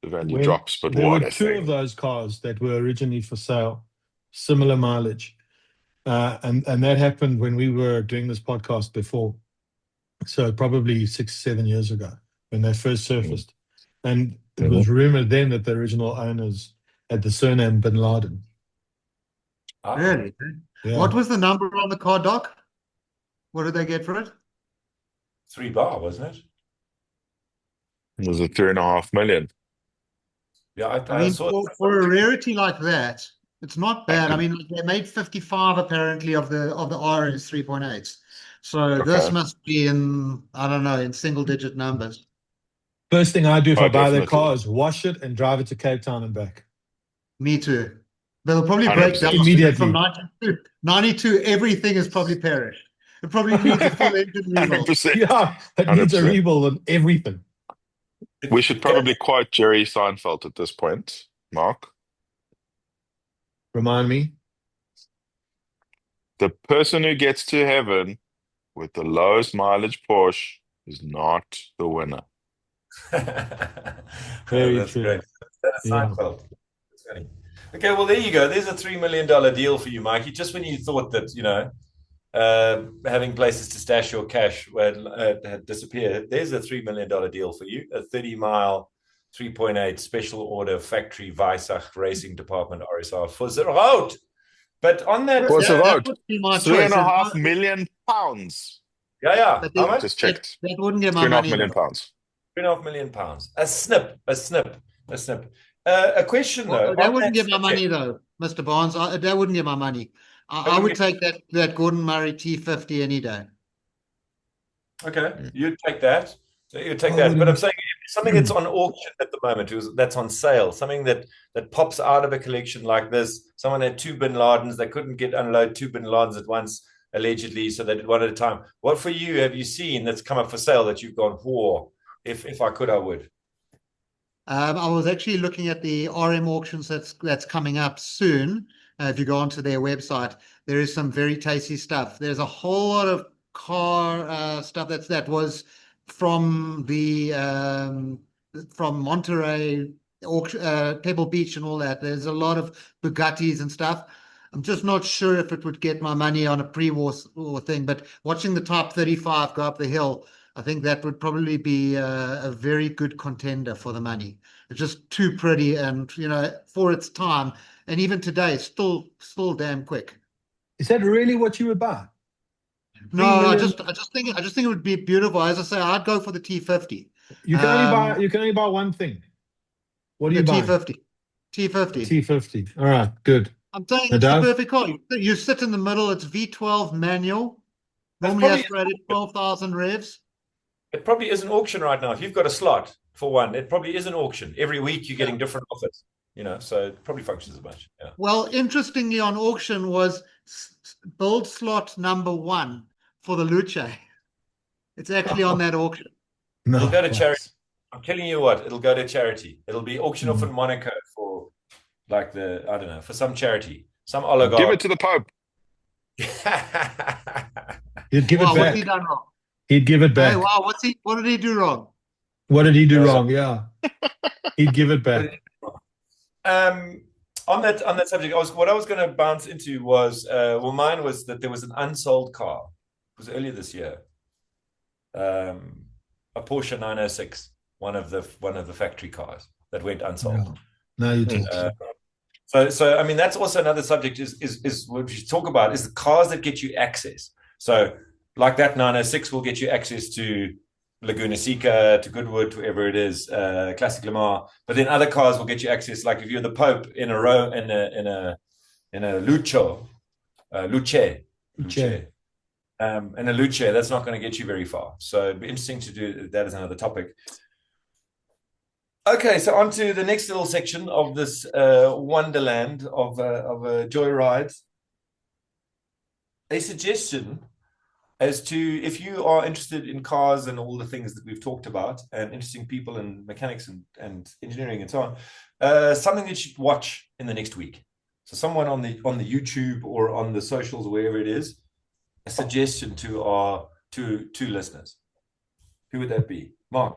the value When drops. But there were what a two of thing! those cars that were originally for sale, similar mileage, and that happened when we were doing this podcast before, so probably 6, 7 years ago when they first surfaced, and it Mhm. was rumored then that the original owners had the surname Bin Laden. really. Yeah, What was the number on the car, Doc? What did they get for it? 3 bar, wasn't it? It was a 3.5 million. Yeah, I I mean, saw it. for a rarity like that, it's not bad. I Okay. mean, they made 55 apparently of the RS 3.8s. So this must be in, I don't know, in single digit numbers. first thing I do if Oh, I buy that definitely. car is wash it and drive it to Cape Town and back Me too. They'll probably break down 100%. from immediately. 92. 92, everything is probably perished. It probably needs a full engine rebuild. 100%. Yeah, it needs a 100%. rebuild on everything. We should probably quote Jerry Seinfeld at this point, Mark. Remind me. The person who gets to heaven with the lowest mileage Porsche is not the winner. Very That's true. great. That's Yeah. Seinfeld. That's funny. Okay, well, there you go. There's a $3 million deal for you, Mikey. Just when you thought that, having places to stash your cash had disappeared, there's a $3 million deal for you. A 30-mile, 3.8 special order factory Weissach Racing Department RSR for the road. But on that, What's the That vote? would be my Three choice. and a half million pounds. yeah. But How they- much? Just checked. that wouldn't get my 3.5 money million though. pounds. £3.5 million. A snip. A question though. That On wouldn't get my subject- money though, Mr. Barnes. That wouldn't get my money. I would take that Gordon Murray T50 any day. Okay, you'd take that. So you'd take I that. But I'm wouldn't. saying something that's on auction at the moment, that's on sale, something that pops out of a collection like this. Someone had 2 Bin Ladens. They couldn't unload 2 Bin Ladens at once, allegedly, so they did one at a time. What for you have you seen that's come up for sale that you've gone, whoa, if I could, I would? I was actually looking at the RM auctions that's coming up soon. If you go onto their website, there is some very tasty stuff. There's a whole lot of car stuff that was from the from Monterey auction, Pebble Beach and all that. There's a lot of Bugattis and stuff. I'm just not sure if it would get my money on a pre-war thing, but watching the Type 35 go up the hill, I think that would probably be a very good contender for the money. It's just too pretty, and for its time, and even today, still damn quick. Is that really what you would buy? No, 3 I million? just think it would be beautiful. As I say, I'd go for the T50. You can only buy one thing. What do The you buy? T50. T50. T50. All right, good. I'm saying it's Nadav? the perfect car. You sit in the middle. It's V12 manual. That's Normally probably- aspirated 12,000 revs. It probably is an auction right now. If you've got a slot for one, it probably is an auction. Every week you're getting different offers. so it probably functions as much. Yeah. Well, interestingly, on auction was build slot number 1 for the Luce. It's actually on that auction. It'll go to Nice. charity. I'm telling you what, it'll go to charity. It'll be auctioned off in Monaco for I don't know, for some charity, some oligarch. Give it to the Pope. He'd give it Wow, what's back. he done wrong? He'd give it Hey, back. wow, what did he do wrong? What did he do Yeah. wrong? Yeah. He'd give it back. On that subject, what I was going to bounce into was mine was that there was an unsold car. It was earlier this year. A Porsche 906, one of the factory cars that went unsold. Yeah. Now you talk. So I mean, that's also another subject is what we should talk about is the cars that get you access. So like that 906 will get you access to Laguna Seca, to Goodwood, to wherever it is, Classic Le Mans. But then other cars will get you access. Like if you're the Pope in a Luce, and a Luce, that's not going to get you very far. So it'd be interesting to do that as another topic. Okay, so on to the next little section of this wonderland of joyrides. A suggestion as to if you are interested in cars and all the things that we've talked about and interesting people and mechanics and engineering and so on, something that you should watch in the next week. So someone on the YouTube or on the socials or wherever it is, a suggestion to our two listeners. Who would that be? Mark?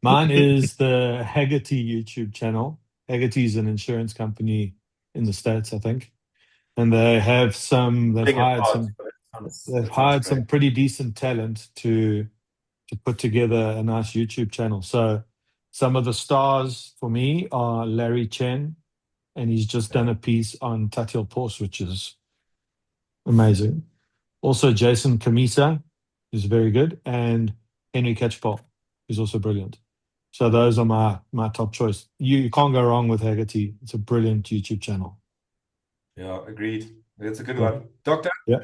Mine is the Haggerty YouTube channel. Haggerty is an insurance company in the States, I think. And they've hired some pretty decent talent to put together a nice YouTube channel. So some of the stars for me are Larry Chen, and he's just done a piece on Tatiel Porsche, which is amazing. Also Jason Camisa is very good, and Henry Catchpole is also brilliant. So those are my top choice. You can't go wrong with Haggerty. It's a brilliant YouTube channel. Yeah, agreed. That's a good one. Doctor? Yeah.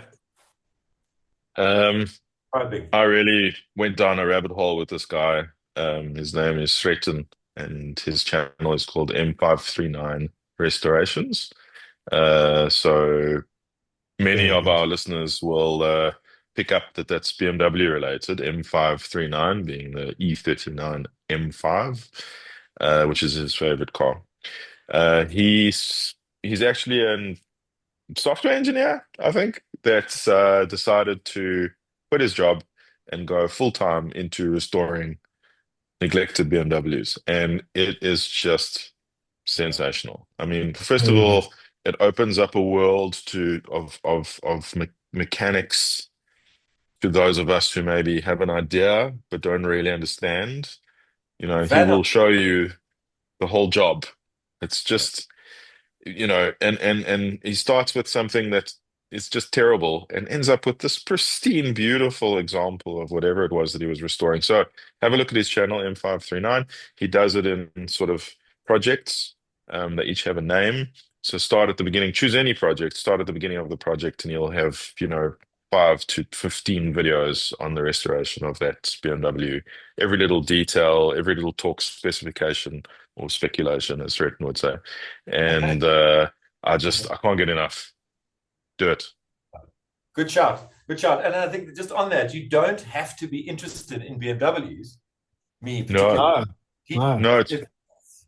I really went down a rabbit hole with this guy. His name is Sretton, and his channel is called M539 Restorations. So many of our listeners will pick up that that's BMW related, M539 being the E39 M5, which is his favorite car. He's actually a software engineer, I think, that's decided to quit his job and go full time into restoring neglected BMWs, and it is just sensational. I mean, first of all, it opens up a world of mechanics to those of us who maybe have an idea but don't really understand. He will show you the whole job. It's just, and he starts with something that is just terrible and ends up with this pristine, beautiful example of whatever it was that he was restoring. So have a look at his channel, M539. He does it in sort of projects. They each have a name. So start at the beginning, choose any project, start at the beginning of the project, and you'll have, 5 to 15 videos on the restoration of that BMW. Every little detail, every little torque specification or speculation, as Sretton would say. And I can't get enough. Do it. Good shout. And I think just on that, you don't have to be interested in BMWs. Me particularly. No,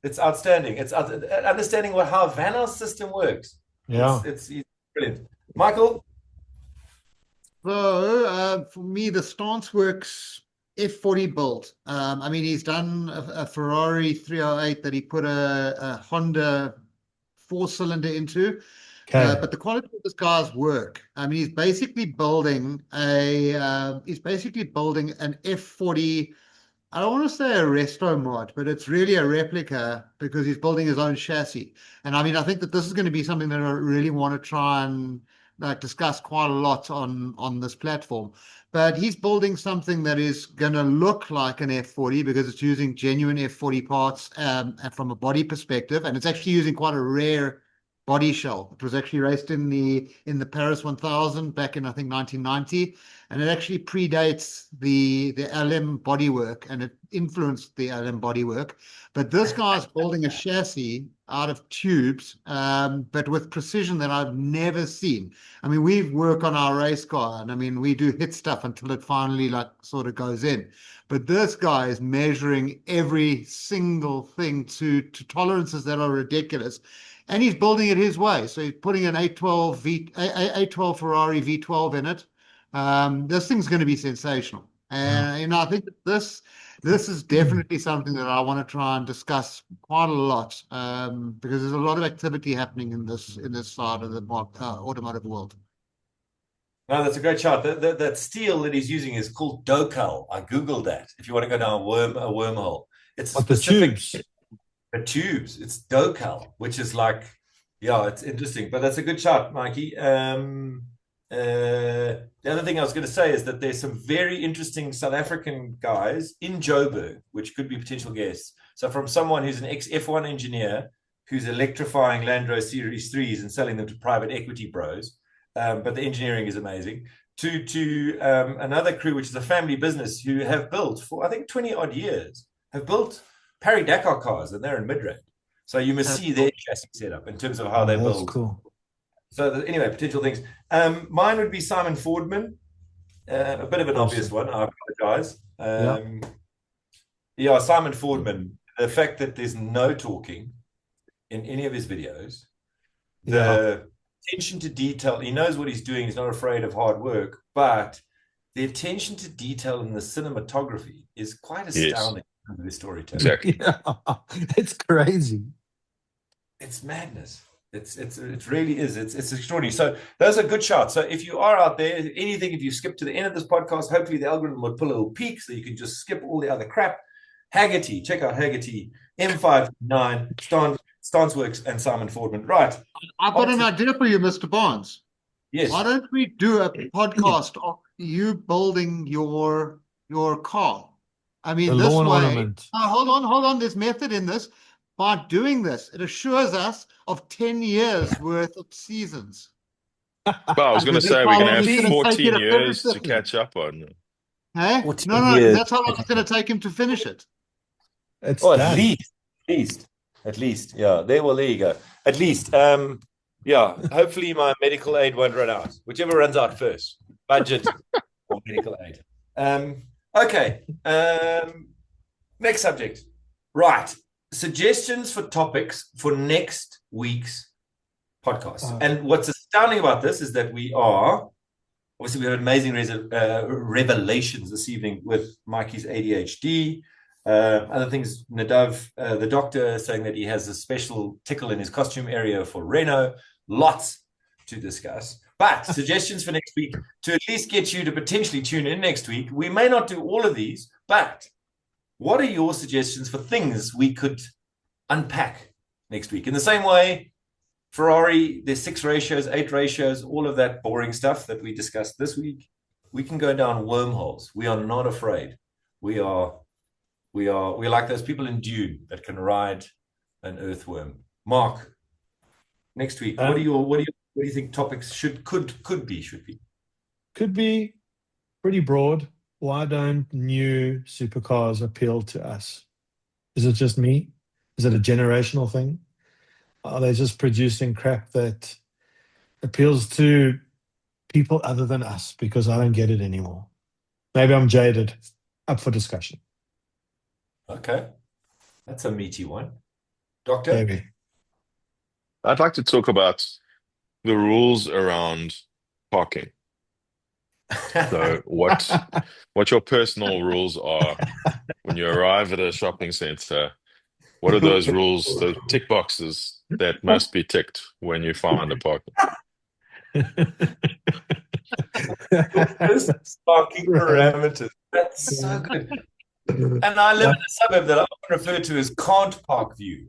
it's outstanding. It's understanding how Vanel's system works. Yeah, it's brilliant. Michael? So for me, the Stance Works F40 build. I mean, he's done a Ferrari 308 that he put a Honda 4-cylinder into. But the quality of this guy's work, I mean, he's basically building an F40. I don't want to say a resto mod, but it's really a replica because he's building his own chassis. And I mean, I think that this is going to be something that I really want to try and discuss quite a lot on this platform. But he's building something that is going to look like an F40 because it's using genuine F40 parts from a body perspective, and it's actually using quite a rare body shell. It was actually raced in the Paris 1000 back in, I think, 1990, and it actually predates the LM bodywork, and it influenced the LM bodywork. But this guy's building a chassis out of tubes, but with precision that I've never seen. I mean, we work on our race car, and I mean, we do hit stuff until it finally like sort of goes in. But this guy is measuring every single thing to tolerances that are ridiculous. And he's building it his way. So he's putting an 812 Ferrari V12 in it. This thing's going to be sensational. And you know, I think that this is definitely something that I want to try and discuss quite a lot, because there's a lot of activity happening in this side of the automotive world. No, that's a great chart. That steel that he's using is called Docal. I googled that. If you want to go down a wormhole, it's a specific the tubes. It's Docal, which is like, yeah, it's interesting. But that's a good chart, Mikey. The other thing I was going to say is that there's some very interesting South African guys in Joburg, which could be potential guests. So from someone who's an ex-F1 engineer who's electrifying Land Rover Series 3s and selling them to private equity bros. But the engineering is amazing. To another crew, which is a family business, who have built for, I think, 20 odd years, have built Paris Dakar cars, and they're in mid-range. So you must see their chassis setup in terms of how they build. Cool. So anyway, potential things. Mine would be Simon Fordman, a bit of an obvious one. I apologize. Yeah, Simon Fordman. The fact that there's no talking in any of his videos, the attention to detail. He knows what he's doing. He's not afraid of hard work, but the attention to detail in the cinematography is quite astounding. Yes. The storytelling. Exactly. Yeah. It's crazy. It's madness. It really is. It's extraordinary. So those are good shots. So if you are out there, anything, if you skip to the end of this podcast, hopefully the algorithm will put a little peek so you can just skip all the other crap. Haggerty, check out Haggerty, M59, Stanceworks, and Simon Fordman. Right. I've got an idea for you, Mr. Barnes. Yes. Why don't we do a podcast of you building your car? I mean, this way. Hold on. There's method in this. By doing this, it assures us of 10 years worth of seasons. Well, I was going to say we're going to have 14 years to catch up on. Hey? No, that's how long it's going to take him to finish it. It's at least. Yeah, there you go. At least. Yeah, hopefully my medical aid won't run out. Whichever runs out first. Budget or medical aid. Okay. Next subject. Right. Suggestions for topics for next week's podcast. And what's astounding about this is that we have amazing revelations this evening with Mikey's ADHD. Other things, Nadav, the doctor, saying that he has a special tickle in his costume area for Renault. Lots to discuss. But suggestions for next week to at least get you to potentially tune in next week. We may not do all of these, but what are your suggestions for things we could unpack next week? In the same way, Ferrari, there's 6 ratios, 8 ratios, all of that boring stuff that we discussed this week. We can go down wormholes. We are not afraid. We're like those people in Dune that can ride an earthworm. Mark, next week, what do you think topics could be? Could be pretty broad. Why don't new supercars appeal to us? Is it just me? Is it a generational thing? Are they just producing crap that appeals to people other than us? Because I don't get it anymore. Maybe I'm jaded. Up for discussion. Okay. That's a meaty one. Doctor? Maybe. I'd like to talk about the rules around parking. So what your personal rules are when you arrive at a shopping center. What are those rules, the tick boxes that must be ticked when you find a parking? Parking parameters. That's so good. And I live in a suburb that I refer to as can't park view.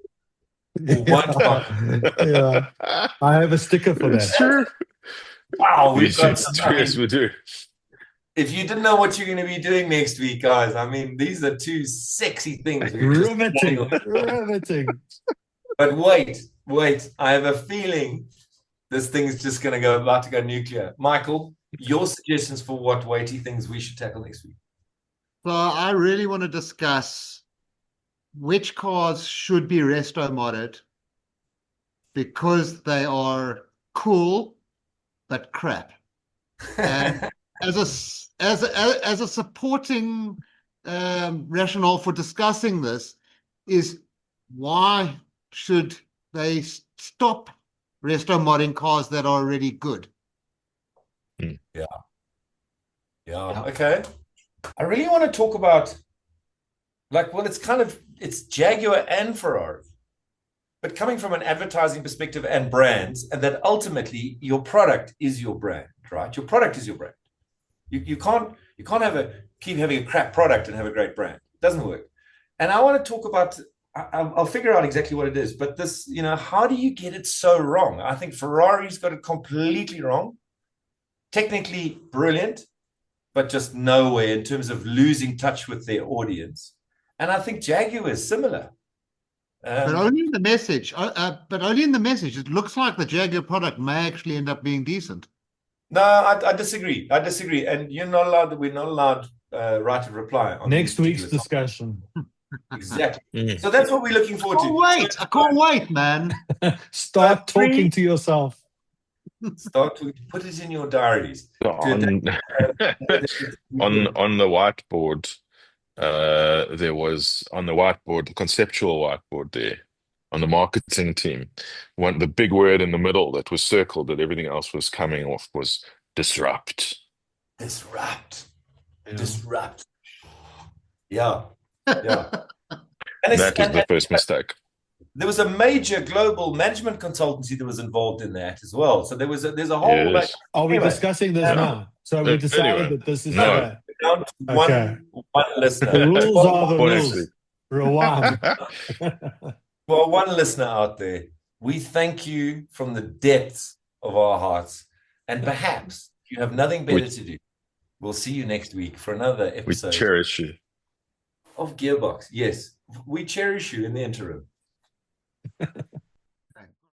Or won't park. Yeah. I have a sticker for that. Sure. Wow, we've got yes, we do. If you didn't know what you're going to be doing next week, guys, I mean, these are 2 sexy things. Riveting. But wait, wait. I have a feeling this thing's just going to go about to go nuclear. Michael, your suggestions for what weighty things we should tackle next week? So I really want to discuss which cars should be resto modded because they are cool but crap. And as a supporting rationale for discussing this is why should they stop resto modding cars that are already good? Yeah. Okay. I really want to talk about it's Jaguar and Ferrari, but coming from an advertising perspective and brands, and that ultimately your product is your brand, right? Your product is your brand. You can't keep having a crap product and have a great brand. It doesn't work. And I want to talk about, I'll figure out exactly what it is, but this, how do you get it so wrong? I think Ferrari's got it completely wrong. Technically brilliant, but just nowhere in terms of losing touch with their audience. And I think Jaguar is similar. But only in the message. But only in the message. It looks like the Jaguar product may actually end up being decent. No, I disagree. And we're not allowed right of reply on Next week's discussion. Exactly. So that's what we're looking forward to. I can't wait, man. Start talking to yourself. Put it in your diaries. On the whiteboard, there was on the whiteboard, the conceptual whiteboard there, on the marketing team, the big word in the middle that was circled that everything else was coming off was disrupt. Disrupt. Yeah. Disrupt. Yeah. And that was the first mistake. There was a major global management consultancy that was involved in that as well. So there's a whole. Yes. Are we discussing this now? So we decided that this is down to one listener. The rules are the rules. Rewind. Well, one listener out there, we thank you from the depths of our hearts. And perhaps if you have nothing better to do, we'll see you next week for another episode. We cherish you. Of Gearbox. Yes, we cherish you in the interim.